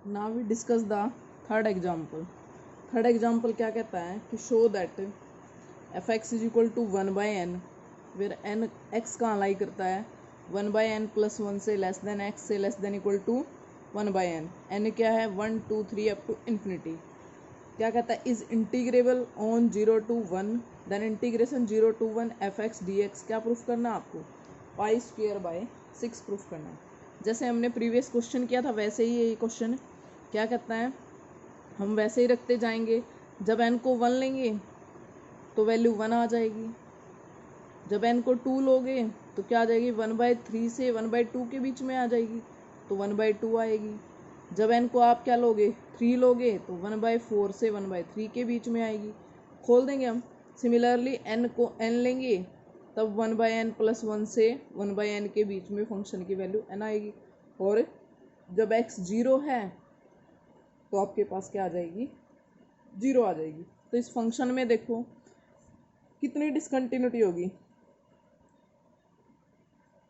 Now we discuss the third example. Third example क्या कहता है कि show that F X is equal to 1/n where N X कहाँ lie करता है 1/n + 1 से लेस देन एक्स से less than equal to 1/n। N क्या है 1 2 3 अप टू इन्फिनिटी। क्या कहता है is integrable on 0 to 1 then integration 0 to 1 F X D X. क्या प्रूफ करना है आपको π²/6 प्रूफ करना है। जैसे हमने प्रीवियस क्वेश्चन किया था वैसे ही ये क्वेश्चन क्या कहता है हम वैसे ही रखते जाएंगे। जब n को 1 लेंगे तो वैल्यू 1 आ जाएगी। जब n को 2 लोगे तो क्या आ जाएगी 1/3 से 1/2 के बीच में आ जाएगी तो 1/2 आएगी। जब n को आप क्या लोगे 3 लोगे तो 1/4 से 1/3 के बीच में आएगी। खोल देंगे हम। सिमिलरली n को n लेंगे तब 1/n + 1 से 1/n के बीच में फंक्शन की वैल्यू n आएगी। और जब x 0 है तो आपके पास क्या आ जाएगी 0 आ जाएगी। तो इस फंक्शन में देखो कितनी डिसकंटिन्यूटी होगी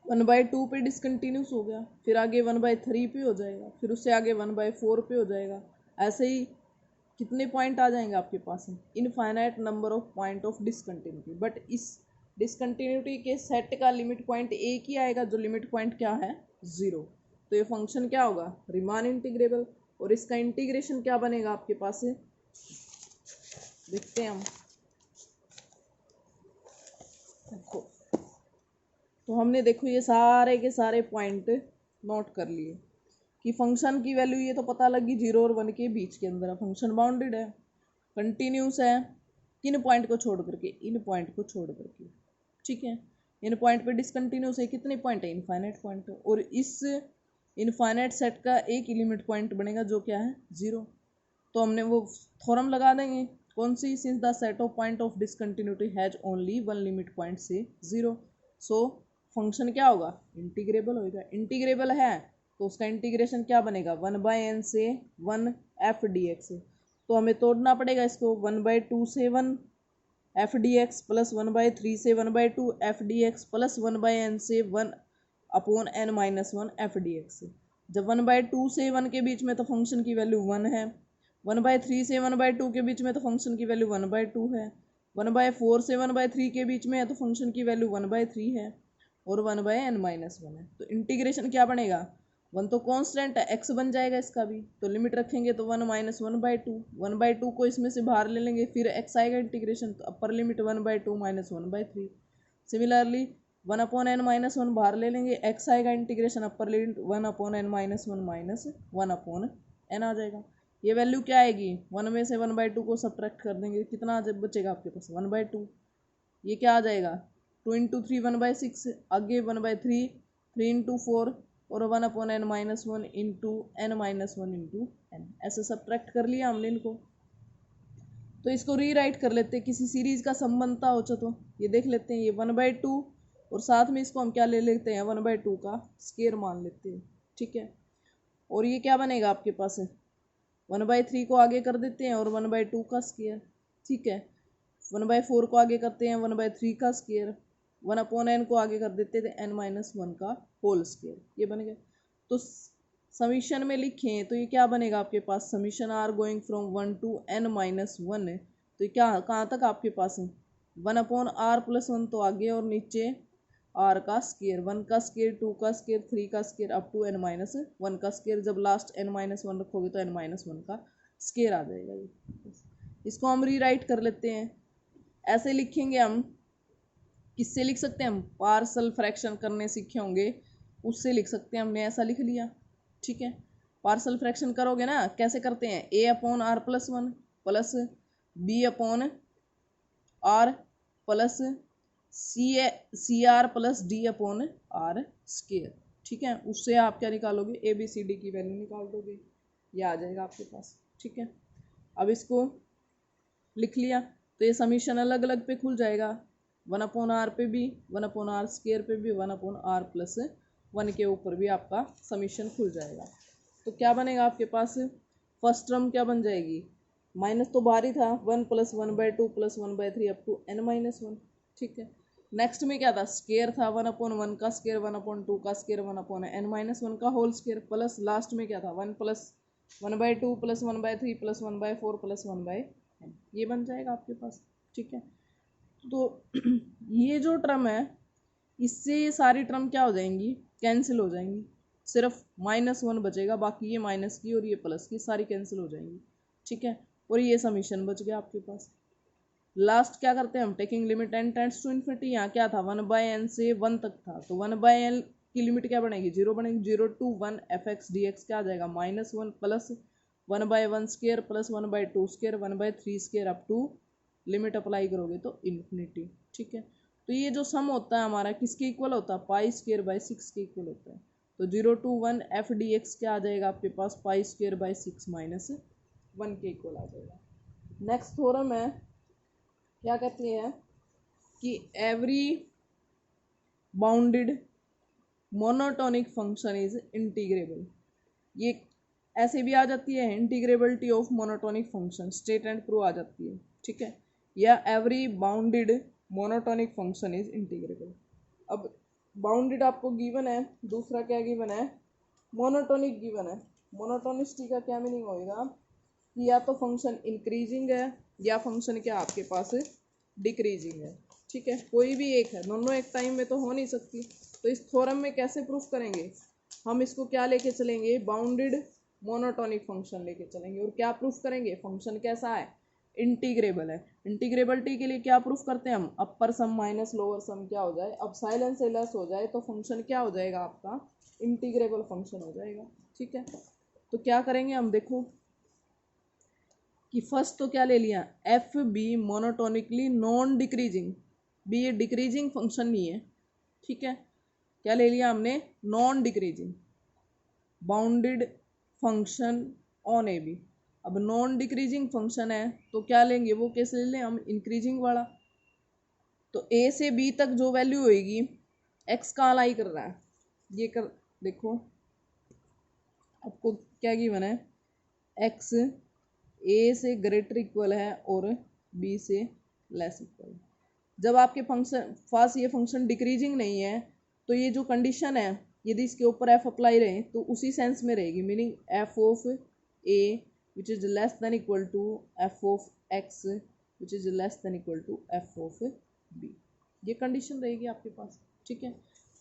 1/2 पे डिसकंटिन्यूस हो गया, फिर आगे 1/3 पे हो जाएगा, फिर उससे आगे 1/4 पे हो जाएगा। ऐसे ही कितने पॉइंट आ जाएंगे आपके पास infinite number of point of discontinuity. But इस डिसकंटिन्यूटी के सेट का लिमिट पॉइंट एक ही आएगा जो लिमिट पॉइंट क्या है 0। तो ये फंक्शन क्या होगा रिमान इंटीग्रेबल। और इसका इंटीग्रेशन क्या बनेगा आपके पास देखते हैं हम। देखो तो हमने देखो ये सारे के सारे पॉइंट नोट कर लिए कि फंक्शन की वैल्यू ये तो पता लगी 0 और 1 के बीच के अंदर फंक्शन बाउंडेड है, कंटिन्यूस है। किन पॉइंट को छोड़ करके इन पॉइंट को छोड़ करके, ठीक है। इन पॉइंट पे डिसकंटिन्यूस है, कितने पॉइंट है इनफाइनाइट पॉइंट। और इस इनफाइनाइट सेट का एक ही लिमिट पॉइंट बनेगा जो क्या है 0। तो हमने वो थ्योरम लगा देंगे कौन सी since the set of point of discontinuity has only one limit point से 0। सो फंक्शन क्या होगा इंटीग्रेबल होगा। इंटीग्रेबल है तो उसका इंटीग्रेशन क्या बनेगा 1/n से 1 एफ डी एक्स। तो हमें तोड़ना पड़ेगा इसको 1/2 से 1 एफ डी एक्स प्लस 1/3 से 1/2 F D X plus 1/n से 1/n-1 एफ डी एक्स। जब 1/2 से 1 के बीच में तो फंक्शन की वैल्यू 1 है, 1/3 से 1/2 के बीच में तो फंक्शन की वैल्यू 1/2 है, 1/4 से 1/3 के बीच में है तो फंक्शन की वैल्यू 1/3 है और 1/n-1 है। तो इंटीग्रेशन क्या बनेगा 1 तो कांस्टेंट है x बन जाएगा इसका भी। तो लिमिट रखेंगे तो 1 - 1/2, 1/2 को इसमें से बाहर ले लेंगे फिर x आएगा इंटीग्रेशन तो अपर लिमिट 1/2 - 1/3। सिमिलरली 1/n-1 बाहर ले लेंगे x आएगा integration upper limit 1/n-1 - 1/n आ जाएगा। ये वैल्यू क्या आएगी 1 में से 1/2 को सब्ट्रैक्ट कर देंगे कितना बचेगा आपके पास 1/2। ये क्या आ जाएगा 2 × 3 1/6, आगे 1/3 3 × 4 और 1/n-1 into n-1 into n। ऐसे सब्ट्रैक्ट कर लिया हमने इनको। तो इसको रीराइट कर लेते हैं किसी सीरीज का सम बनता हो तो ये देख लेते हैं ये 1/2 और साथ में इसको हम क्या ले लेते हैं 1/2 का स्केयर मान लेते हैं, ठीक है। और ये क्या बनेगा आपके पास 1/3 को आगे कर देते हैं और 1/2 का स्केयर, ठीक है। 1/4 को आगे करते हैं 1/3 का स्केयर, 1/n को आगे कर देते थे n-1 का होल स्केयर। ये बन गया। तो समीशन में लिखें तो ये क्या बनेगा आपके पास summation are going from 1 to n-1। तो ये क्या कहाँ तक आपके पास 1/r + 1 तो आगे और नीचे r का स्केयर 1 का स्केयर 2 का स्केयर 3 का स्केयर अप टू n-1 का स्केयर। जब लास्ट n-1 रखोगे तो n-1 का स्केयर आ जाएगा। ये इसको हम रीराइट कर लेते हैं। ऐसे लिखेंगे हम, किससे लिख सकते हैं हम पार्सल फ्रैक्शन करने सीखे होंगे उससे लिख सकते हैं। हमने ऐसा लिख लिया, ठीक है। पार्सल फ्रैक्शन करोगे ना कैसे करते हैं a/r + 1 plus b/r plus cr plus d/r square, ठीक है। उससे आप क्या निकालोगे ABCD की वैल्यू निकाल दोगे, ये आ जाएगा आपके पास, ठीक है। अब इसको लिख लिया तो ये समीशन अलग अलग पे खुल जाएगा 1/r पे भी 1/r स्केयर पे भी 1/r + 1 के ऊपर भी आपका समीशन खुल जाएगा। तो क्या बनेगा आपके पास फर्स्ट टर्म क्या बन जाएगी माइनस तो बाहर ही था 1 + 1/2 + 1/3 अप टू n-1, ठीक है। नेक्स्ट में क्या था स्केयर था 1/1 का स्केयर 1/2 का स्केयर 1/n-1 का होल स्केयर प्लस लास्ट में क्या था 1 + 1/2 प्लस 1/3 प्लस 1/4 प्लस 1/n, ये बन जाएगा आपके पास। ठीक है, तो ये जो टर्म है इससे ये सारी टर्म क्या हो जाएंगी, कैंसिल हो जाएंगी, सिर्फ -1 बचेगा, बाकी ये माइनस की और ये प्लस की सारी कैंसिल हो जाएंगी। ठीक है, और ये समीशन बच गया आपके पास। लास्ट क्या करते हैं हम, taking limit n tends to infinity, यहाँ क्या था 1/n से 1 तक था, तो 1/n की लिमिट क्या बनेगी, 0 बनेगी, 0 to 1 fx dx क्या आ जाएगा -1 plus 1/1 square plus 1/2 square 1/3 square up to limit apply करोगे तो इन्फिनिटी। ठीक है, तो ये जो सम होता है हमारा किसके इक्वल होता है, पाई स्क्वायर बाई 6 के इक्वल होता है। तो 0 to 1 f dx क्या आ जाएगा आपके पास, पाई स्क्वायर बाई 6 माइनस 1 के इक्वल आ जाएगा। नेक्स्ट थ्योरम है, क्या कहते हैं कि every bounded monotonic function is integrable. ये ऐसे भी आ जाती है, integrability of monotonic function state and prove आ जाती है। ठीक है, या every bounded monotonic function is integrable. अब बाउंडेड आपको गिवन है, दूसरा क्या गिवन है, मोनोटोनिक गिवन है। मोनोटोनिसिटी का क्या मीनिंग होएगा कि या तो फंक्शन इंक्रीजिंग है या फंक्शन क्या आपके पास डिक्रीजिंग है। ठीक है, कोई भी एक है, दोनों एक टाइम में तो हो नहीं सकती। तो इस थ्योरम में कैसे प्रूफ करेंगे, हम इसको क्या लेके चलेंगे, बाउंडेड मोनोटोनिक फंक्शन लेके चलेंगे, और क्या प्रूफ करेंगे, फंक्शन कैसा है, इंटीग्रेबल है। इंटीग्रेबिलिटी के लिए क्या प्रूफ करते हैं हम, अपर सम माइनस लोअर सम क्या हो जाए, अब साइलेंस से लेस हो जाए तो फंक्शन क्या हो जाएगा आपका, इंटीग्रेबल फंक्शन हो जाएगा। ठीक है, तो क्या करेंगे हम, देखो कि फर्स्ट तो क्या ले लिया, F B monotonically non decreasing, B ये डिक्रीजिंग फंक्शन नहीं है। ठीक है, क्या ले लिया हमने, non decreasing bounded function on A B. अब नॉन डिक्रीजिंग फंक्शन है तो क्या लेंगे, वो कैसे ले लें हम, इंक्रीजिंग वाला। तो ए से बी तक जो वैल्यू होएगी, एक्स का अलाई कर रहा है, ये कर देखो आपको क्या गिवन है, एक्स ए से ग्रेटर इक्वल है और बी से लेस इक्वल। जब आपके फंक्शन पास ये फंक्शन डिक्रीजिंग नहीं है तो ये जो कंडीशन है यदि इसके ऊपर एफ अप्लाई रहे तो उसी सेंस में रहेगी, meaning F of A which is less than equal to F of X which is less than equal to F of B, ये कंडीशन रहेगी आपके पास। ठीक है,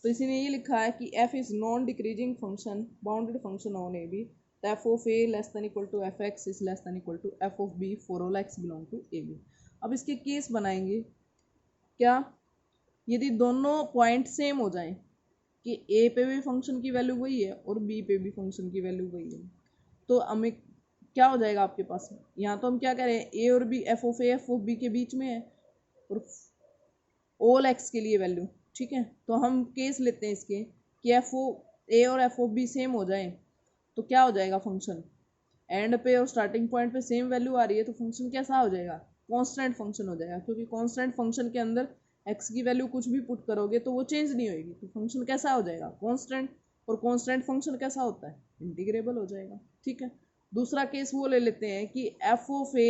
तो इसी ने ये लिखा है कि F is non decreasing function bounded function on A B, f of a less than equal to fx is less than equal to f of b for all x belong to a b। अब इसके case बनाएंगे क्या, यदि दोनों point same हो जाएं कि a पे भी फंक्शन की वैल्यू वही है और b पे भी फंक्शन की वैल्यू वही है, तो हमें क्या हो जाएगा आपके पास, यहाँ तो हम क्या करें, a और b f of a f of b के बीच में है और ऑल x के लिए वैल्यू। ठीक है, तो हम केस लेते हैं इसके कि f of a और f of b सेम हो जाए तो क्या हो जाएगा, फंक्शन एंड पे और स्टार्टिंग पॉइंट पे सेम वैल्यू आ रही है तो फंक्शन कैसा हो जाएगा, कांस्टेंट फंक्शन हो जाएगा, क्योंकि कांस्टेंट फंक्शन के अंदर x की वैल्यू कुछ भी पुट करोगे तो वो चेंज नहीं होगी, तो फंक्शन कैसा हो जाएगा, कांस्टेंट, और कांस्टेंट फंक्शन कैसा होता है, इंटीग्रेबल हो जाएगा। ठीक है, दूसरा केस वो ले लेते हैं कि f of a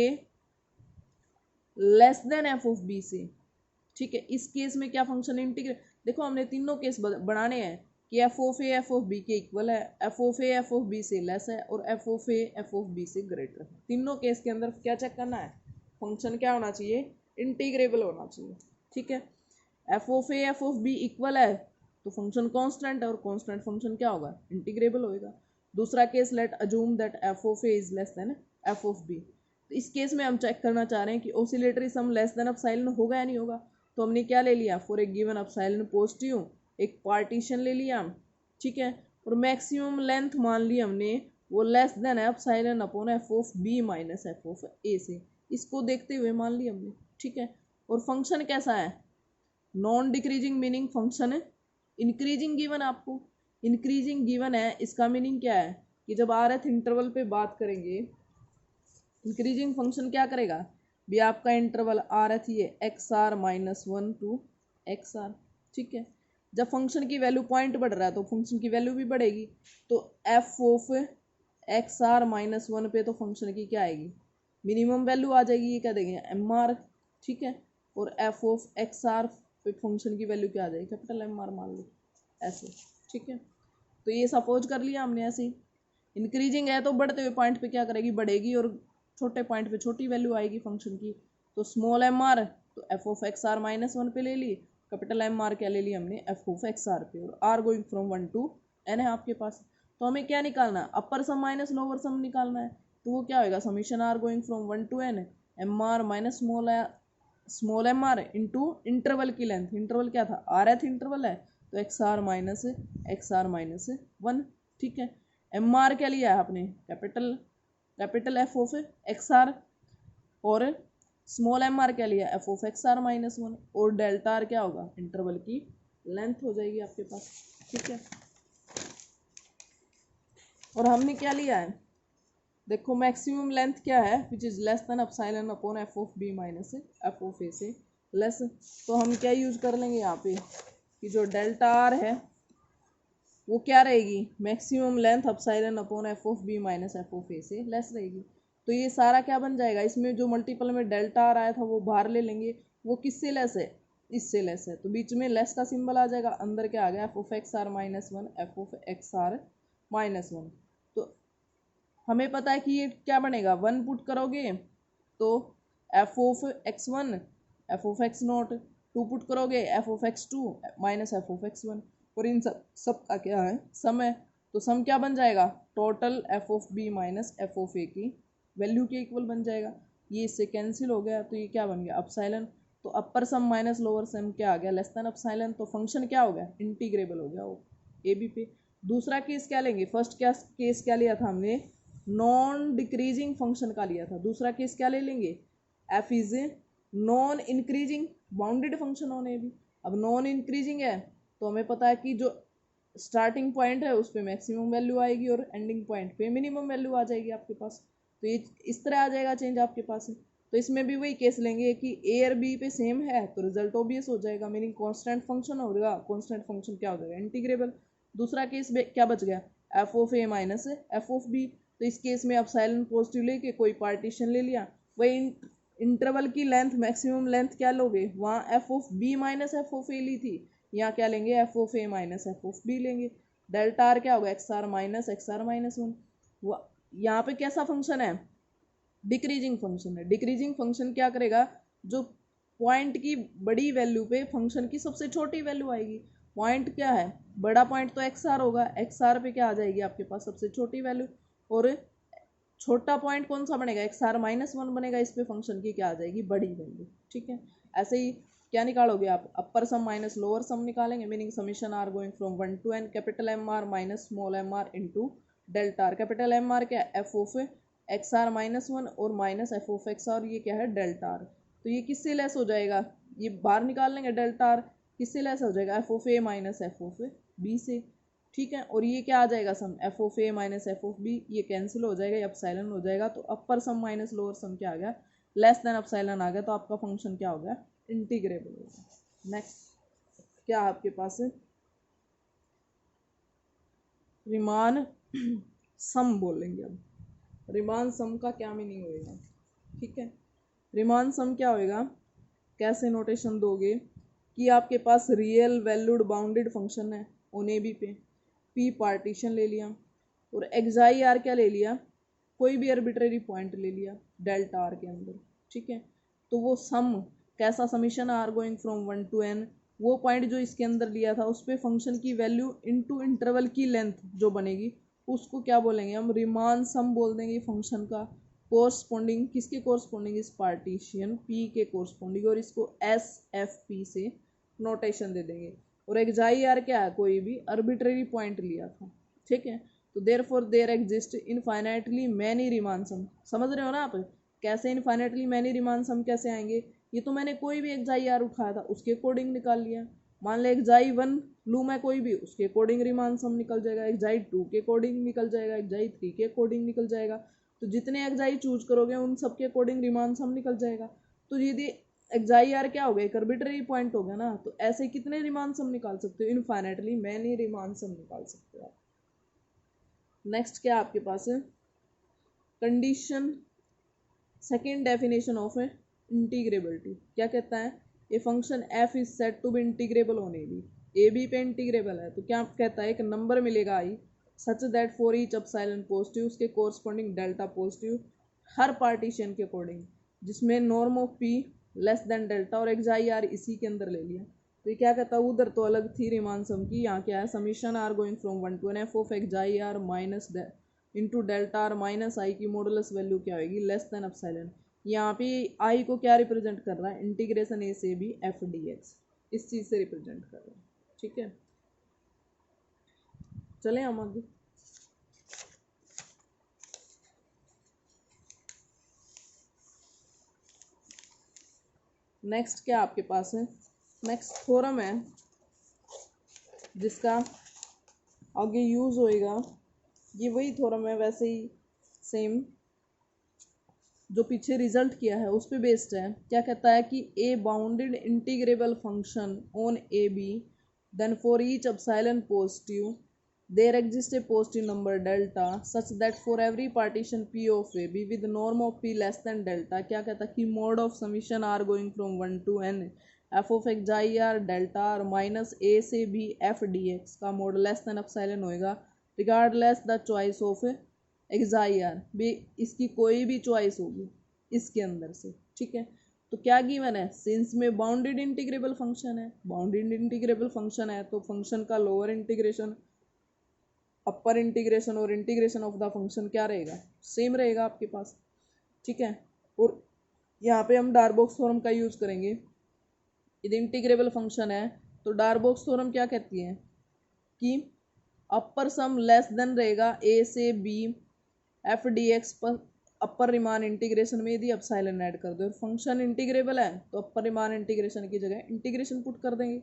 less than f of b से। ठीक है, इस केस में क्या फंक्शन इंटीग्रेट, देखो हमने तीनों केस बनाने हैं कि F of A F of B के इक्वल है, F of A F of B से लेस है और F of A F of B से ग्रेटर है। तीनों केस के अंदर क्या चेक करना है, फंक्शन क्या होना चाहिए, इंटीग्रेबल होना चाहिए। ठीक है, F of A F of B equal है तो फंक्शन कांस्टेंट है और कांस्टेंट फंक्शन क्या होगा, इंटीग्रेबल होगा। दूसरा case, let assume that F of A is less than F of B. तो इस केस में हम चेक करना चाह रहे हैं कि oscillatory sum less than epsilon होगा या नहीं होगा, तो हमने क्या ले लिया, for a given epsilon positive एक पार्टीशन ले लिया। ठीक है, और मैक्सिमम लेंथ मान ली हमने वो less than epsilon upon f of b minus F of a से, इसको देखते हुए मान लिया हमने। ठीक है, और फंक्शन कैसा है, नॉन डिक्रीजिंग, मीनिंग फंक्शन है इंक्रीजिंग गिवन, आपको इंक्रीजिंग गिवन है, इसका मीनिंग क्या है कि जब आर एथ इंटरवल पे बात करेंगे इंक्रीजिंग फंक्शन क्या करेगा भी, आपका इंटरवल आर एथ ये X are minus 1 to X R. ठीक है, जब फंक्शन की वैल्यू पॉइंट बढ़ रहा है तो फंक्शन की वैल्यू भी बढ़ेगी, तो F of x are minus 1 पे तो फंक्शन की क्या आएगी, मिनिमम वैल्यू आ जाएगी, ये क्या देंगे एम आर। ठीक है, और एफ ऑफ एक्स आर पे फंक्शन की वैल्यू क्या आ जाएगी, कैपिटल एम आर मान लो ऐसे। ठीक है, तो ये सपोज कर लिया हमने ऐसे ही। इंक्रीजिंग है तो बढ़ते हुए पॉइंट पे क्या करेगी, बढ़ेगी, और छोटे पॉइंट पे छोटी वैल्यू आएगी फंक्शन की। तो स्मॉल एम आर तो F of x are minus one पे ले ली, कैपिटल एम आर क्या ले ली हमने, एफ ऑफ एक्स आर पे, और R going from one to N है आपके पास। तो हमें क्या निकालना है, अपर सम माइनस लोअर सम निकालना है। तो वो क्या होगा, summation are going from one to N M are minus small M R into interval की लेंथ, इंटरवल क्या था, आर एथ इंटरवल है, तो एक्स आर माइनस वन। ठीक है, एम आर क्या लिया है आपने, capital F of x R, और स्मॉल एम आर क्या लिया, F of x are minus one, और डेल्टा आर क्या होगा, इंटरवल की लेंथ हो जाएगी आपके पास। ठीक है, और हमने क्या लिया है, देखो मैक्सिमम लेंथ क्या है, which is less than epsilon upon f of b minus F of a से लेस। तो हम क्या यूज कर लेंगे यहाँ पे कि जो डेल्टा आर है वो क्या रहेगी, maximum length epsilon upon f of b minus F of a से लेस रहेगी। तो ये सारा क्या बन जाएगा, इसमें जो मल्टीपल में डेल्टा आर आया था वो बाहर ले लेंगे, वो किससे लेस है, इससे लेस है, तो बीच में लेस का सिंबल आ जाएगा, अंदर क्या आ गया, F of x are minus one, F of x are minus one. तो हमें पता है कि ये क्या बनेगा, वन पुट करोगे तो F of x one F of x not, two put करोगे f of x two minus F of x one, और इन सब का क्या है, सम है। तो सम क्या बन जाएगा, total f of b minus F of a की वैल्यू के इक्वल बन जाएगा। ये इससे कैंसिल हो गया, तो ये क्या बन गया, अपसाइलन। तो अपर सम माइनस लोअर सम क्या आ गया, लेस देन अपसाइलन। तो फंक्शन क्या हो गया, इंटीग्रेबल हो गया वो ए बी पे। दूसरा केस क्या लेंगे, फर्स्ट क्या केस क्या लिया था हमने, नॉन डिक्रीजिंग फंक्शन का लिया था। दूसरा केस क्या ले लेंगे, F is non increasing bounded function on A B. अब नॉन इंक्रीजिंग है तो हमें पता है कि जो स्टार्टिंग पॉइंट है उस पर मैक्सिमम वैल्यू आएगी और एंडिंग पॉइंट पे मिनिमम वैल्यू आ जाएगी आपके पास। तो ये इस तरह आ जाएगा चेंज आपके पास। तो इसमें भी वही केस लेंगे कि ए और बी पे सेम है तो रिजल्ट ऑब्वियस हो जाएगा, मीनिंग कांस्टेंट फंक्शन होगा, कांस्टेंट फंक्शन क्या हो जाएगा, इंटीग्रेबल। दूसरा केस क्या बच गया, F of A minus F of B. तो इस केस में आप साइलेंट पॉजिटिव लेके कोई पार्टीशन ले लिया, वही इंटरवल की लेंथ मैक्सिमम लेंथ क्या लोगे, वहाँ f of b minus F of a ली थी, यहाँ क्या लेंगे, f of A minus F of b लेंगे। डेल्टा आर क्या होगा, एक्स आर माइनस वन। यहाँ पे कैसा फंक्शन है, डिक्रीजिंग फंक्शन है। डिक्रीजिंग फंक्शन क्या करेगा, जो पॉइंट की बड़ी वैल्यू पे फंक्शन की सबसे छोटी वैल्यू आएगी। पॉइंट क्या है, बड़ा पॉइंट तो एक्स आर होगा, एक्स आर पे क्या आ जाएगी आपके पास सबसे छोटी वैल्यू, और छोटा पॉइंट कौन सा बनेगा, एक्स आर माइनस वन बनेगा, इस पे फंक्शन की क्या आ जाएगी, बड़ी वैल्यू। ठीक है, ऐसे ही क्या निकालोगे आप, अपर सम माइनस लोअर सम निकालेंगे, meaning summation are going from one to n capital M R minus small M R into delta r. Capital M R क्या, f of x are minus one और minus F of x r, ये क्या है, delta R. तो ये किससे less हो जाएगा, ये बाहर निकाल लेंगे, डेल्टा आर किससे लेस हो जाएगा, f of A minus F of B से। ठीक है, और ये क्या आ जाएगा, sum f of A minus F of B, ये कैंसिल हो जाएगा, ये अपसाइलन हो जाएगा। तो अपर सम माइनस लोअर सम क्या आ गया, लेस देन अपसाइलन आ गया। तो आपका फंक्शन क्या हो गया, इंटीग्रेबल हो गया। नेक्स्ट क्या आपके पास है, रिमान सम बोलेंगे। अब रिमान सम का क्या मीनिंग होएगा, ठीक है, रिमान सम क्या होएगा, कैसे नोटेशन दोगे कि आपके पास रियल वैल्यूड बाउंडेड फंक्शन है ऑन ए बी पे, पी पार्टीशन ले लिया और एक्साई आर क्या ले लिया, कोई भी आर्बिट्रेरी पॉइंट ले लिया डेल्टा आर के अंदर। ठीक है, तो वो सम कैसा, summation are going from one to N, वो पॉइंट जो इसके अंदर लिया था उस पर फंक्शन की वैल्यू इनटू इंटरवल की लेंथ जो बनेगी उसको क्या बोलेंगे हम, रिमान सम बोल देंगे फंक्शन का। कोरस्पॉन्डिंग किसके कोरस्पॉन्डिंग, इस पार्टीशन पी के कोरस्पॉन्डिंग, और इसको एस एफ पी से नोटेशन दे देंगे। और एक्साई आर क्या है, कोई भी आर्बिट्रेरी पॉइंट लिया था। ठीक है, तो therefore there exist infinitely many Riemann sum. समझ रहे हो ना आप, कैसे इनफाइनाइटली मैनी रिमान सम कैसे आएंगे, ये तो मैंने कोई भी एक्साई आर उठाया था उसके अकॉर्डिंग निकाल लिया। मान ले एक्साई वन लूँ मैं कोई भी, उसके अकॉर्डिंग रिमान सम निकल जाएगा, एक्साई टू के अकॉर्डिंग निकल जाएगा, एक्साई थ्री के अकॉर्डिंग निकल जाएगा। तो जितने एक्साई चूज करोगे उन सब के अकॉर्डिंग रिमान सम निकल जाएगा। तो यदि एक्साई आर क्या हो गया, एक आर्बिट्रेरी पॉइंट हो गया ना, तो ऐसे कितने रिमान सम निकाल सकते हो, इनफाइनाइटली मैनी रिमान सम निकाल सकते हो आप। नेक्स्ट क्या आपके पास है, condition second definition of integrability क्या कहता है, a function f is set to be integrable on A b, a b पे इंटीग्रेबल है तो क्या कहता है, एक नंबर मिलेगा I such that for each epsilon positive उसके कोरस्पॉन्डिंग डेल्टा पॉजिटिव हर पार्टीशन के अकॉर्डिंग, जिसमें norm of P less than delta और एक्साई आर इसी के अंदर ले लिया। तो ये क्या कहता है, उधर तो अलग थी रीमान सम की, यहाँ क्या है summation are going from 1 to n F of xi r minus into delta r minus I की मॉडुलस वैल्यू क्या होगी, लेस देन एप्सिलॉन। यहाँ पे आई को क्या रिप्रेजेंट कर रहा है, इंटीग्रेशन ए से बी एफ डी एक्स, इस चीज़ से रिप्रेजेंट कर रहा है। ठीक है, चलें हम आगे। नेक्स्ट क्या आपके पास है, नेक्स्ट थ्योरम है जिसका आगे यूज़ होएगा, ये वही थ्योरम है वैसे ही सेम जो पीछे रिजल्ट किया है उस पे बेस्ड है। क्या कहता है कि a bounded integrable function on A b then for each epsilon positive there exist a positive number delta such that for every partition P of a b with norm of P less than delta, क्या कहता है कि mod of summation are going from 1 to n F of xi r delta r minus a से B F D x का mod less than epsilon होएगा regardless the choice of xi R भी, इसकी कोई भी चॉइस होगी इसके अंदर से। ठीक है, तो क्या गिवन है, सिंस में बाउंडेड इंटीग्रेबल फंक्शन है, बाउंडेड इंटीग्रेबल फंक्शन है तो फंक्शन का लोअर इंटीग्रेशन अपर इंटीग्रेशन और इंटीग्रेशन ऑफ द फंक्शन क्या रहेगा, सेम रहेगा आपके पास। ठीक है, और यहाँ पे हम डार्बोक्स थ्योरम का यूज करेंगे। यदि इंटीग्रेबल फंक्शन है तो डार्बोक्स थ्योरम क्या कहती है कि अपर सम लेस देन रहेगा ए से बी एफ डी एक्स पर अपर रिमान इंटीग्रेशन में यदि एप्सिलॉन ऐड कर दो और फंक्शन इंटीग्रेबल है तो अपर रिमान इंटीग्रेशन की जगह इंटीग्रेशन पुट कर देंगे,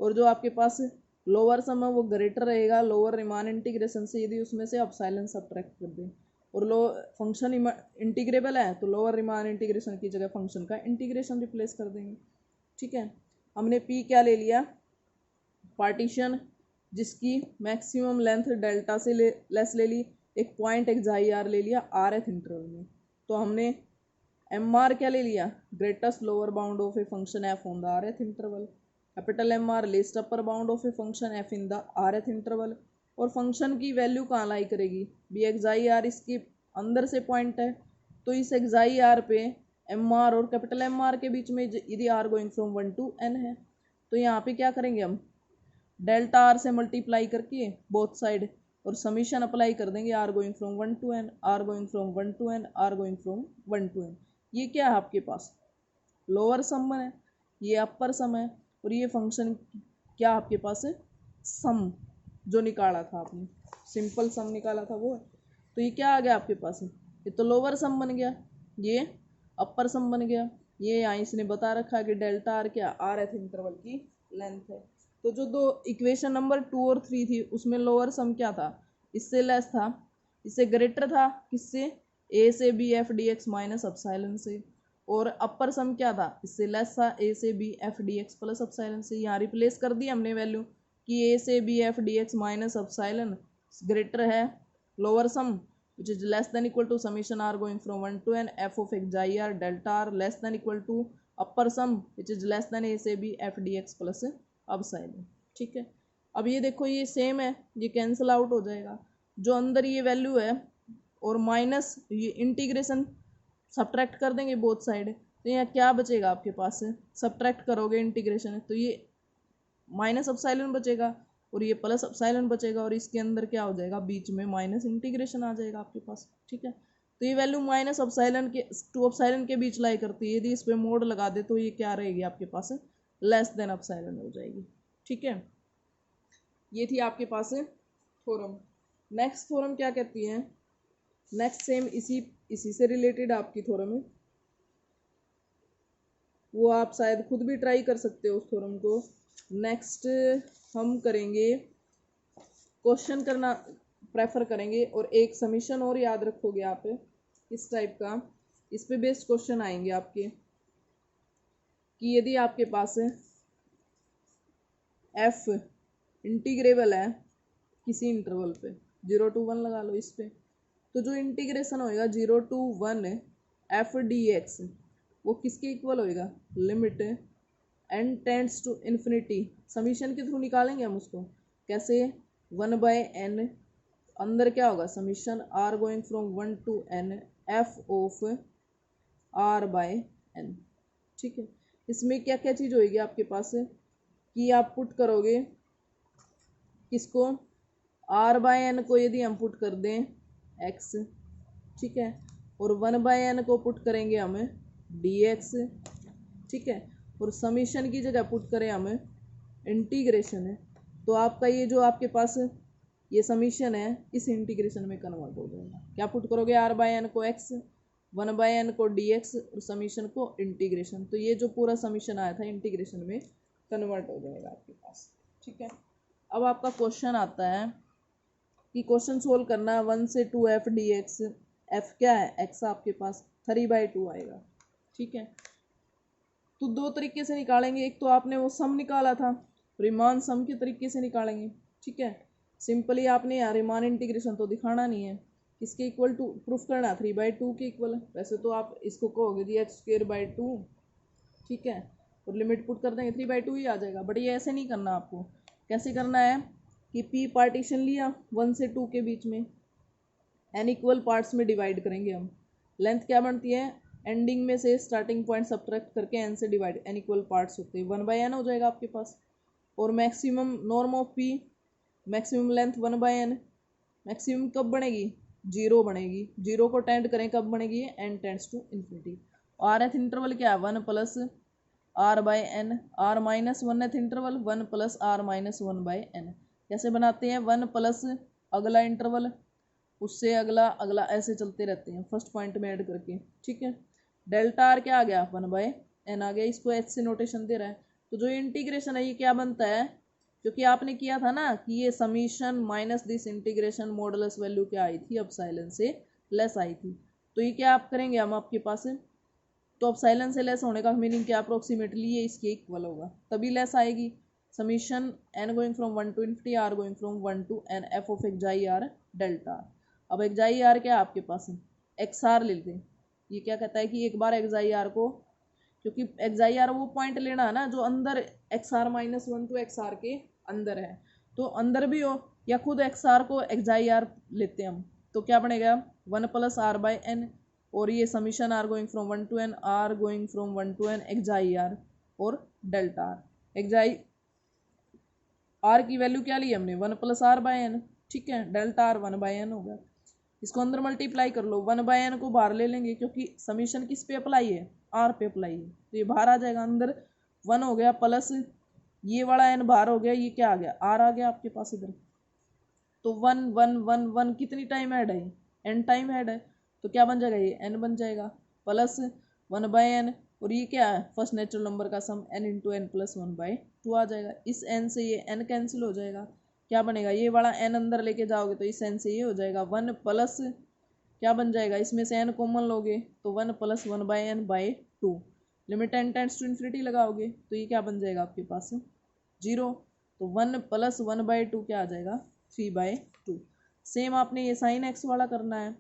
और जो आपके पास लोअर सम है वो ग्रेटर रहेगा लोअर रिमान इंटीग्रेशन से यदि उसमें से एप्सिलॉन सब्ट्रैक्ट कर दें, और लो फंक्शन इंटीग्रेबल है तो लोअर रिमान इंटीग्रेशन की जगह फंक्शन का इंटीग्रेशन रिप्लेस कर देंगे। ठीक है, हमने पी क्या ले लिया, पार्टीशन जिसकी मैक्सिमम लेंथ डेल्टा से लेस ले ली, एक पॉइंट एक्साई आर ले लिया आर एथ इंटरवल में, तो हमने एम आर क्या ले लिया, greatest lower bound of a function f on the r th interval, capital M r least upper bound of a function f in the r th interval, और function की value कहाँ lie करेगी, B एक्साई are इसके अंदर से point है तो इस एक्साई आर पे एम आर और कैपिटल एम आर के बीच में यदि R going from 1 to n है तो यहाँ पे क्या करेंगे हम डेल्टा आर से मल्टीप्लाई करके बोथ साइड और समीशन अप्लाई कर देंगे R going from 1 to n, R going from 1 to n, R going from 1 to n। ये क्या है आपके पास लोअर सम है, ये अपर सम है, और ये फंक्शन क्या आपके पास है सम जो निकाला था आपने, सिंपल सम निकाला था वो है। तो ये क्या आ गया आपके पास है, ये तो लोअर सम बन गया, ये अपर सम बन गया। ये यहाँ इसने बता रखा है कि डेल्टा आर क्या आर एथ इंटरवल की लेंथ है। तो जो दो इक्वेशन नंबर 2 और 3 थी उसमें लोअर सम क्या था, इससे लेस था, इससे ग्रेटर था किससे, ए से B F D x minus epsilon से, और अपर सम क्या था, इससे लेस था ए से B F D X plus epsilon से। यहाँ रिप्लेस कर दी हमने वैल्यू कि ए से B F D x minus epsilon greater है lower sum which is less than equal to summation r going from 1 to n f of xi r delta r less than equal to upper sum which is less than a से b f dx plus epsilon। ठीक है, अब ये देखो ये same है, ये cancel out हो जाएगा, जो अंदर ये वैल्यू है और माइनस ये इंटीग्रेशन सब्ट्रैक्ट कर देंगे बोथ साइड, तो यहाँ क्या बचेगा आपके पास, सब्ट्रैक्ट करोगे इंटीग्रेशन तो ये माइनस एप्सिलॉन बचेगा और ये प्लस एप्सिलॉन बचेगा, और इसके अंदर क्या हो जाएगा बीच में माइनस इंटीग्रेशन आ जाएगा आपके पास। ठीक है, तो ये वैल्यू माइनस एप्सिलॉन के टू एप्सिलॉन के बीच लाई करती है, यदि इस पर मोड लगा दे तो ये क्या रहेगी आपके पास लेस देन एप्सिलॉन हो जाएगी। ठीक है, ये थी आपके पास थ्योरम। नेक्स्ट थ्योरम क्या कहती है, नेक्स्ट सेम इसी से रिलेटेड आपकी थ्योरम है, वो आप शायद खुद भी ट्राई कर सकते हो उस थ्योरम को। नेक्स्ट हम करेंगे क्वेश्चन करना प्रेफर करेंगे, और एक समीशन और याद रखोगे आप इस टाइप का, इस पे बेस्ड क्वेश्चन आएंगे आपके कि यदि आपके पास एफ इंटीग्रेबल है किसी इंटरवल पे 0 to 1 लगा लो इस पे, तो जो इंटीग्रेशन होएगा 0 to 1 एफ डी एक्स वो किसके इक्वल होएगा, limit N tends to infinity, summation के थ्रू निकालेंगे हम उसको कैसे, 1/n अंदर क्या होगा, summation are going from 1 to n F of R by N. ठीक है, इसमें क्या क्या चीज़ होगी आपके पास कि आप पुट करोगे किसको, आर बाय एन को यदि हम पुट कर दें एक्स, ठीक है, और 1/n को पुट करेंगे हम डी एक्स, ठीक है, और समीशन की जगह पुट करें हम इंटीग्रेशन है, तो आपका ये जो आपके पास ये समीशन है इस इंटीग्रेशन में कन्वर्ट हो जाएगा। क्या पुट करोगे, आर बाय एन को एक्स, 1/n को डी एक्स और समीशन को इंटीग्रेशन, तो ये जो पूरा समीशन आया था इंटीग्रेशन में कन्वर्ट हो जाएगा आपके पास। ठीक है, अब आपका क्वेश्चन आता है कि क्वेश्चन सोल्व करना है 1 से 2 एफ डी एक्स। एफ क्या है, एक्स आपके पास 3/2 आएगा। ठीक है, तो दो तरीके से निकालेंगे, एक तो आपने वो सम निकाला था, रिमान सम के तरीके से निकालेंगे। ठीक है, सिंपली आपने यहाँ रिमान इंटीग्रेशन तो दिखाना नहीं है, किसके इक्वल टू प्रूफ करना, 3/2 के इक्वल। वैसे तो आप इसको कहोगे जी x²/2, ठीक है, और लिमिट पुट कर देंगे 3/2 ही आ जाएगा, बट ये ऐसे नहीं करना आपको। कैसे करना है कि p पार्टीशन लिया 1 से 2 के बीच में, n इक्वल पार्ट्स में डिवाइड करेंगे हम। लेंथ क्या बनती है, एंडिंग में से स्टार्टिंग पॉइंट सब्ट्रैक्ट करके n से डिवाइड, n इक्वल पार्ट्स होते हैं, 1/n हो जाएगा आपके पास। और maximum norm of p, maximum length 1/n, maximum कब बनेगी, 0 बनेगी, 0 को टेंड करें कब बनेगी, n tends to infinity. rth interval क्या है, 1 plus r/n, r-1th interval 1 plus r-1/n। कैसे बनाते हैं, 1 प्लस अगला इंटरवल, उससे अगला अगला, ऐसे चलते रहते हैं फर्स्ट पॉइंट में ऐड करके। ठीक है, डेल्टा आर क्या आ गया, 1/n आ गया, इसको एच से नोटेशन दे रहा है। तो जो इंटीग्रेशन है ये क्या बनता है, क्योंकि आपने किया था ना कि ये summation minus this integration modulus value क्या आई थी, अपसाइलन से लेस आई थी, तो ये क्या आप करेंगे हम आपके पास, तो अपसाइलन से लेस होने का मीनिंग क्या, अप्रोक्सीमेटली ये इसके इक्वल होगा, तभी लेस आएगी। Summation n going from 1 to infinity, r going from 1 to n f of xi r delta. अब एक्साई आर क्या है आपके पास, एक्स आर लेते हैं। ये क्या कहता है कि एक बार एक्साई आर को, क्योंकि एक्साई आर वो पॉइंट लेना है ना जो अंदर XR-1 to XR के अंदर है, तो अंदर भी हो या खुद XR को एक्साई आर लेते हैं हम, तो क्या बनेगा 1 प्लस r/n, और ये summation r going from 1 to n, r going from 1 to n xi R और डेल्टा आर। एक्साई आर की वैल्यू क्या ली हमने, 1 प्लस r/n, ठीक है, डेल्टा आर 1/n होगा। इसको अंदर मल्टीप्लाई कर लो, 1/n को बाहर ले लेंगे क्योंकि समीशन किस पे अप्लाई है, आर पे अप्लाई है, तो ये बाहर आ जाएगा, अंदर 1 हो गया प्लस ये वाला n बाहर हो गया, ये क्या आ गया, आर आ गया आपके पास इधर। तो 1 1 1 1 कितनी टाइम ऐड है, n टाइम ऐड है, तो क्या बन जाएगा, ये n बन जाएगा प्लस 1/n, और ये क्या है, फर्स्ट नेचुरल नंबर का सम n इंटू n प्लस 1/2 आ जाएगा। इस n से ये n कैंसिल हो जाएगा, क्या बनेगा, ये वाला n अंदर लेके जाओगे तो इस n से ये हो जाएगा 1 प्लस क्या बन जाएगा, इसमें से n कॉमन लोगे तो 1 plus 1/n/2, limit n tends to infinity लगाओगे तो ये क्या बन जाएगा आपके पास 0, तो 1 प्लस 1/2 क्या आ जाएगा 3/2। सेम आपने ये साइन x वाला करना है,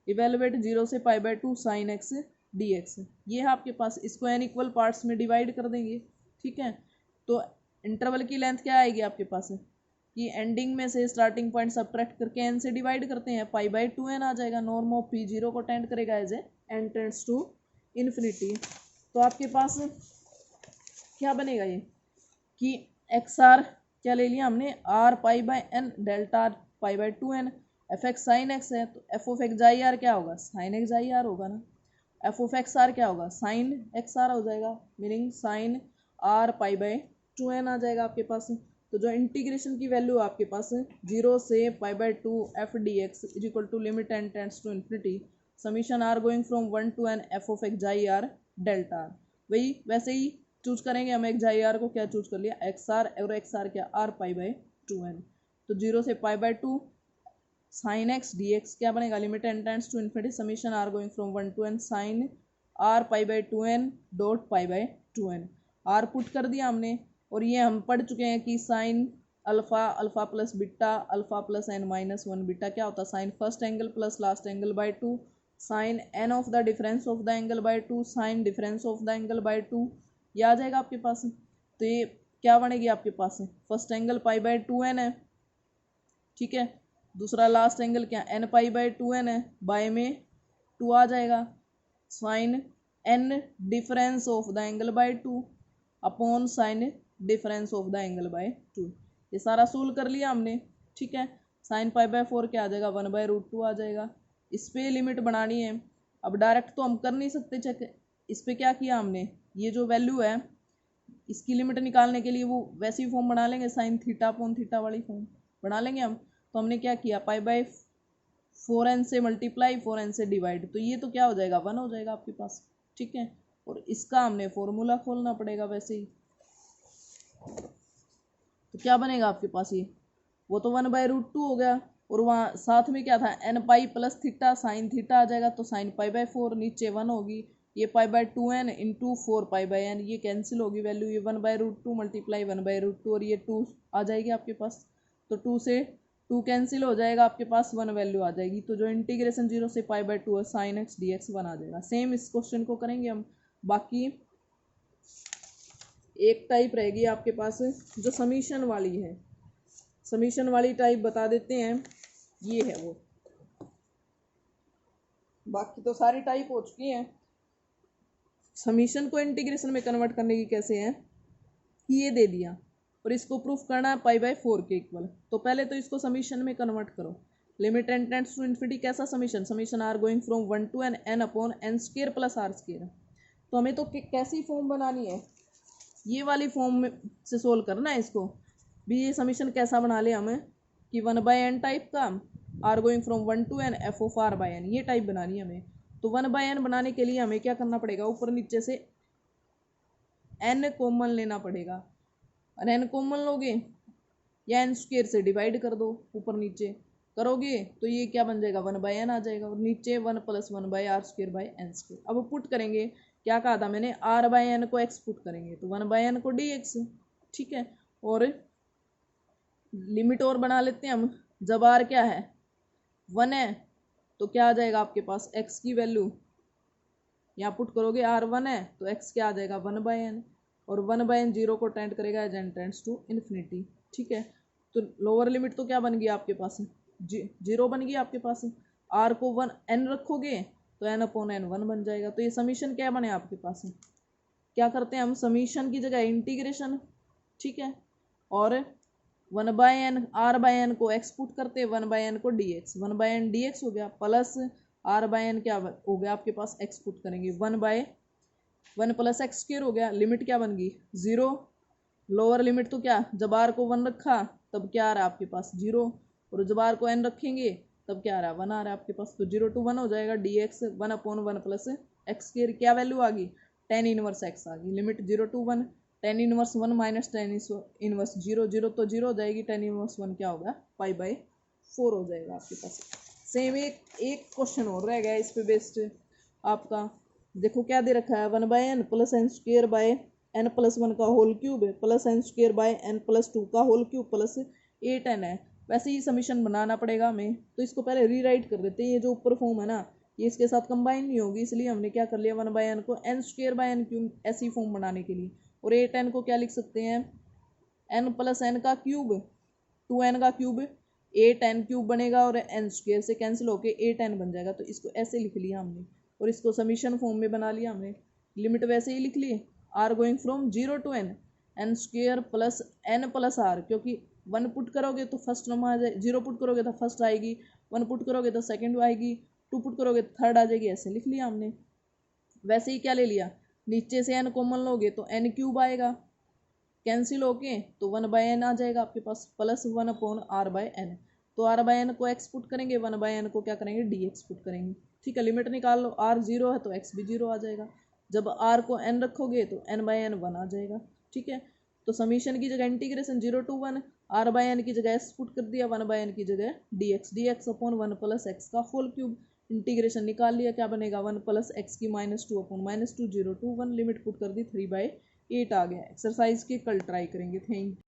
इवेलुएट 0 से π/2 साइन x dx, ये है आपके पास, इसको n इक्वल पार्ट्स में डिवाइड कर देंगे। ठीक है, तो इंटरवल की लेंथ क्या आएगी आपके पास, कि एंडिंग में से स्टार्टिंग पॉइंट सब्ट्रैक्ट करके n से डिवाइड करते हैं, π/2n आ जाएगा, नॉर्म ऑफ p 0 को टेंड करेगा as a n tends to infinity. तो आपके पास क्या बनेगा ये कि XR क्या ले लिया हमने, r π/n, delta r π/2n, F x sine x है, तो एफ ऑफ एक्साई आर क्या होगा, साइन एक्साई आर होगा ना, एफ ऑफ एक्स आर क्या होगा, साइन एक्स आर हो जाएगा, मीनिंग साइन आर π/2n आ जाएगा आपके पास। तो जो इंटीग्रेशन की वैल्यू आपके पास 0 से π/2 f D x is equal to limit n tends to infinity summation r going from 1 to n F of xi r delta r. वही वैसे ही चूज करेंगे हम, एक्साई आर को क्या चूज कर लिया, एक्स आर, और एक्स आर क्या, r π/2n, तो 0 से π/2 साइन एक्स डी एक्स क्या बनेगा, limit n tends to infinity summation r going from 1 to n sine r π/2n dot π/2n, r put कर दिया हमने, और ये हम पढ़ चुके हैं कि sine alpha, alpha plus beta, alpha plus n-1 beta क्या होता है, sine first angle plus last angle by 2, sine n of the difference of the angle by 2, sine difference of the angle by 2, ये आ जाएगा आपके पास। तो ये क्या बनेगी आपके पास, फर्स्ट एंगल π/2n है, ठीक है, दूसरा लास्ट एंगल क्या एन पाई बाय 2n है, बाय में 2 आ जाएगा, sine N difference of the angle by 2 upon sine difference of the angle by 2। ये सारा सोल्व कर लिया हमने, ठीक है। साइन पाई बाय 4 क्या आ जाएगा 1/√2 आ जाएगा। इस पे लिमिट बनानी है। अब डायरेक्ट तो हम कर नहीं सकते चेक, इस पे क्या किया हमने, ये जो वैल्यू है इसकी लिमिट निकालने के लिए वो वैसी फॉर्म बना लेंगे, साइन थीटा अपॉन थीटा वाली फॉर्म बना लेंगे हम। तो हमने क्या किया, पाई बाय 4n से मल्टीप्लाई 4n से डिवाइड, तो ये तो क्या हो जाएगा 1 हो जाएगा आपके पास, ठीक है। और इसका हमने फॉर्मूला खोलना पड़ेगा वैसे ही, तो क्या बनेगा आपके पास ये, वो तो 1/√2 हो गया, और वहाँ साथ में क्या था n pi plus theta sine theta आ जाएगा, तो साइन पाई बाय 4 नीचे 1 होगी, ये पाई by 2n into 4 pi by n, ये कैंसिल होगी वैल्यू, ये 1/√2 मल्टीप्लाई 1/√2 और ये 2 आ जाएगी आपके पास, तो 2 से 2 कैंसिल हो जाएगा, आपके पास 1 वैल्यू आ जाएगी। तो जो इंटीग्रेशन 0 से पाई बाय 2 है साइन एक्स डी एक्स 1 आ जाएगा। सेम इस क्वेश्चन को करेंगे हम। बाकी एक टाइप रहेगी आपके पास जो समीशन वाली है, समीशन वाली टाइप बता देते हैं, ये है वो, बाकी तो सारी टाइप हो चुकी हैं। समीशन को इंटीग्रेशन में कन्वर्ट करने की कैसे है, ये दे दिया और इसको प्रूफ करना है पाई बाय 4 के इक्वल, तो पहले तो इसको समीशन में कन्वर्ट करो। Limit N tends to infinity कैसा summation, summation are going from 1 to n upon n square plus r square. तो हमें तो कैसी फॉर्म बनानी है, ये वाली फॉर्म में से सोल्व करना है इसको भी। ये समीशन कैसा बना ले हमें कि 1/n टाइप का, R going from 1 to n f of r by n, ये टाइप बनानी है हमें। तो 1/n बनाने के लिए हमें क्या करना पड़ेगा, ऊपर नीचे से n कॉमन लेना पड़ेगा, और n कॉमन लोगे या n स्क्वायर से डिवाइड कर दो, ऊपर नीचे करोगे तो ये क्या बन जाएगा 1/n आ जाएगा, और नीचे 1 + 1/r square by n square. अब पुट करेंगे, क्या कहा था मैंने, r/n को x पुट करेंगे तो 1/n को dx, ठीक है। और लिमिट और बना लेते हैं हम, जब r क्या है 1 है तो क्या आ जाएगा आपके पास x की वैल्यू, यहाँ पुट करोगे r 1 है तो x क्या आ जाएगा 1/n, और 1/n 0 को टेंड करेगा as n tends to infinity, ठीक है। तो लोअर लिमिट तो क्या बन गई आपके पास, 0 बन गई आपके पास, r को 1 n रखोगे तो n अपॉन n 1 बन जाएगा। तो ये समीशन क्या बने आपके पास, क्या करते हैं हम समीशन की जगह इंटीग्रेशन, ठीक है, और 1/n r/n को x पुट करते, 1/n को dx, 1/n dx हो गया, प्लस r/n क्या हो गया आपके पास x पुट करेंगे 1/1 प्लस एक्स स्क्वायर हो गया। लिमिट क्या बन गई 0, लोअर लिमिट तो क्या, जब r को 1 रखा तब क्या आ रहा है आपके पास 0, और जब r को n रखेंगे तब क्या आ रहा है 1 आ रहा है आपके पास, तो 0 to 1 हो जाएगा dx 1/1 प्लस एक्स स्क्वायर, क्या वैल्यू आ गई tan इनवर्स x आ गई। Limit 0 to 1, tan inverse 1 minus tan inverse 0, 0 तो 0 हो जाएगी, tan इनवर्स 1 क्या होगा पाई बाय 4 हो जाएगा आपके पास। सेम एक क्वेश्चन और रह गया इस पे बेस्ड आपका, देखो क्या दे रखा है 1/n plus n square by n plus 1 का whole cube plus n square by n plus 2 का होल क्यूब प्लस 8n है। वैसे ही समीशन बनाना पड़ेगा हमें, तो इसको पहले रीराइट कर देते हैं। ये जो ऊपर फॉर्म है ना ये इसके साथ कंबाइन नहीं होगी, इसलिए हमने क्या कर लिया 1/n को n square by n cube ऐसी फॉर्म बनाने के लिए, और 8n को क्या लिख सकते हैं n प्लस n का क्यूब 2n का क्यूब 8n क्यूब बनेगा, और n स्क्वायर से कैंसिल होके 8n बन जाएगा, तो इसको ऐसे लिख लिया हमने, और इसको समीशन फॉर्म में बना लिया हमने। लिमिट वैसे ही लिख ली, r going from 0 to n square plus n plus r, क्योंकि 1 पुट करोगे तो फर्स्ट नंबर आ जाए, 0 पुट करोगे तो फर्स्ट आएगी, 1 पुट करोगे तो सेकंड आएगी, 2 पुट करोगे तो थर्ड आ जाएगी, ऐसे लिख लिया हमने। वैसे ही क्या ले लिया, नीचे से n कॉमन लोगे तो n क्यूब आएगा, कैंसिल होके तो 1/n आ जाएगा आपके पास, प्लस 1/r/n, तो r/n को x पुट करेंगे, 1/n को क्या करेंगे dx पुट करेंगे, ठीक है। लिमिट निकाल लो, r 0 है तो x भी 0 आ जाएगा, जब r को n रखोगे तो n/n 1 आ जाएगा, ठीक है। तो समीशन की जगह इंटीग्रेशन 0 to 1, r/n की जगह s पुट कर दिया, 1/n की जगह dx अपॉन 1 प्लस x का होल क्यूब, इंटीग्रेशन निकाल लिया, क्या बनेगा 1 प्लस एक्स की -2 अपॉन -2 0 to 1, लिमिट पुट कर दी 3/8 आ गया। एक्सरसाइज के कल ट्राई करेंगे। Thank you.